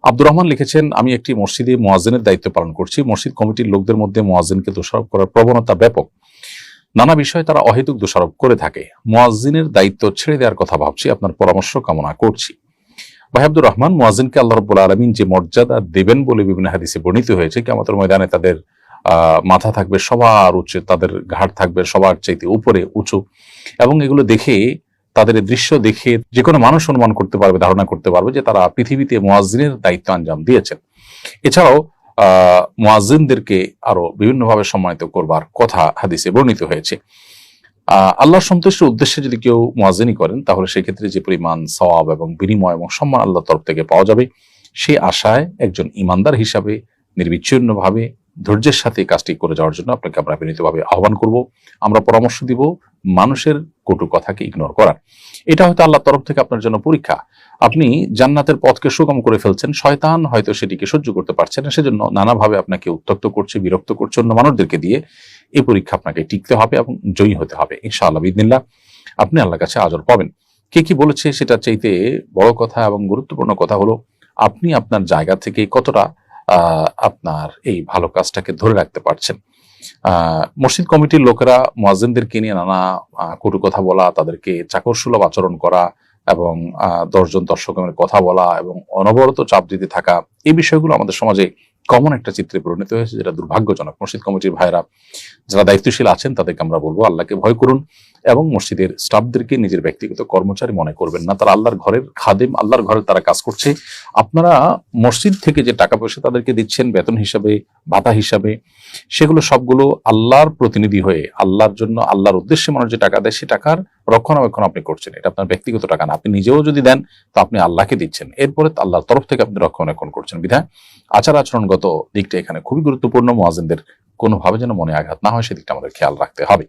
আব্দুর রহমান লিখেছেন, আমি একটি মসজিদে মুয়াজ্জিনের দায়িত্ব পালন করছি। মসজিদ কমিটির লোকদের মধ্যে মুয়াজ্জিনকে দোষারোপ করার প্রবণতা ব্যাপক। নানা বিষয়ে তারা অহেতুক দোষারোপ করে থাকে। মুয়াজ্জিনের দায়িত্ব ছেড়ে দেওয়ার কথা ভাবছি, আপনার পরামর্শ কামনা করছি। ভাই আব্দুর রহমান, মুয়াজ্জিনকে আল্লাহ রাব্বুল আলামিন যে মর্যাদা দেবেন বলে বিভিন্ন হাদিসে বর্ণিত হয়েছে, কিয়ামতের ময়দানে তাদের মাথা থাকবে সবার উচ্চে, তাদের ঘাড় থাকবে সবার চাইতে উপরে উঁচু, এবং এগুলো দেখে, তাদের এই দৃশ্য দেখে যে কোনো মানুষ অনুমান করতে পারবে, ধারণা করতে পারবে যে তারা পৃথিবীতে মুয়াজ্জিনের দায়িত্ব আঞ্জাম দিয়েছেন। এছাড়াও মুয়াজ্জিনদেরকে আরো বিভিন্নভাবে সম্মানিত করবার কথা হাদিসে বর্ণিত হয়েছে। আল্লাহর সন্তুষ্টির উদ্দেশ্যে যদি কেউ মুয়াজ্জিনি করেন, তাহলে সেক্ষেত্রে যে পরিমাণ সওয়াব এবং বিনিময় এবং সম্মান আল্লাহর তরফ থেকে পাওয়া যাবে, সেই আশায় একজন ইমানদার হিসাবে নির্বিচ্ছিন্নভাবে ধৈর্যের সাথে কাজটি করে যাওয়ার জন্য আপনাকে আমরা বিনীতভাবে আহ্বান করব। আমরা পরামর্শ দিব মানুষের কটু কথাকে ইগনোর করার। এটা হয়তো আল্লাহর তরফ থেকে আপনার জন্য পরীক্ষা। আপনি জান্নাতের পথকে সুগম করে ফেলছেন, শয়তান হয়তো সেটিকে সহ্য করতে পারছে না, সেজন্য নানাভাবে আপনাকে উত্ত্যক্ত করছে, বিরক্ত করছে অন্য মানুষদেরকে দিয়ে। এই পরীক্ষা আপনাকে টিকতে হবে এবং জয়ী হতে হবে ইনশাআল্লাহ বিইذনিল্লাহ। আপনি আল্লাহর কাছে আজর পাবেন। কে কি বলেছে সেটা চাইতে বড় কথা এবং গুরুত্বপূর্ণ কথা হলো, আপনি আপনার জায়গা থেকে কতটা আপনার এই ভালো কাজটাকে ধরে রাখতে পারছেন। মসজিদ কমিটির লোকেরা মুয়াজ্জিনদেরকে নিয়ে নানা কটু কথা বলা, তাদেরকে চাকরসুলভ আচরণ করা এবং 10 জন দর্শকের কথা বলা এবং অনবরত চাপ দিতে থাকা, এই বিষয়গুলো আমাদের সমাজে কমন একটা চিত্রে পরিণত হয়েছে, যেটা দুর্ভাগ্যজনক। মসজিদ কমিটির ভাইরা যারা দায়িত্বশীল আছেন তাদেরকে আমরা বলবো, আল্লাহকে ভয় করুন এবং মসজিদের স্টাফদেরকে নিজের ব্যক্তিগত কর্মচারী মনে করবেন না। তারা আল্লাহর ঘরের খাদেম, আল্লাহর ঘরে তারা কাজ করছে। আপনারা মসজিদ থেকে যে টাকা পয়সা তাদেরকে দিচ্ছেন বেতন হিসাবে, ভাতা হিসাবে, সেগুলো সবগুলো আল্লাহর প্রতিনিধি হয়ে, আল্লাহর জন্য, আল্লাহর উদ্দেশ্যে মানুষ যে টাকা দেয়, সে টাকার রক্ষণাবেক্ষণ আপনি করছেন। এটা আপনার ব্যক্তিগত টাকা না। আপনি নিজেও যদি দেন তো আপনি আল্লাহকে দিচ্ছেন, এরপরে আল্লাহর তরফ থেকে আপনি রক্ষণাবেক্ষণ করছেন। বিধায় আচার আচরণগত দিকটা এখানে খুবই গুরুত্বপূর্ণ। মুয়াজ্জিনদের কোনোভাবে যেন মনে আঘাত না হয়, সেদিকটা আমাদের খেয়াল রাখতে হবে।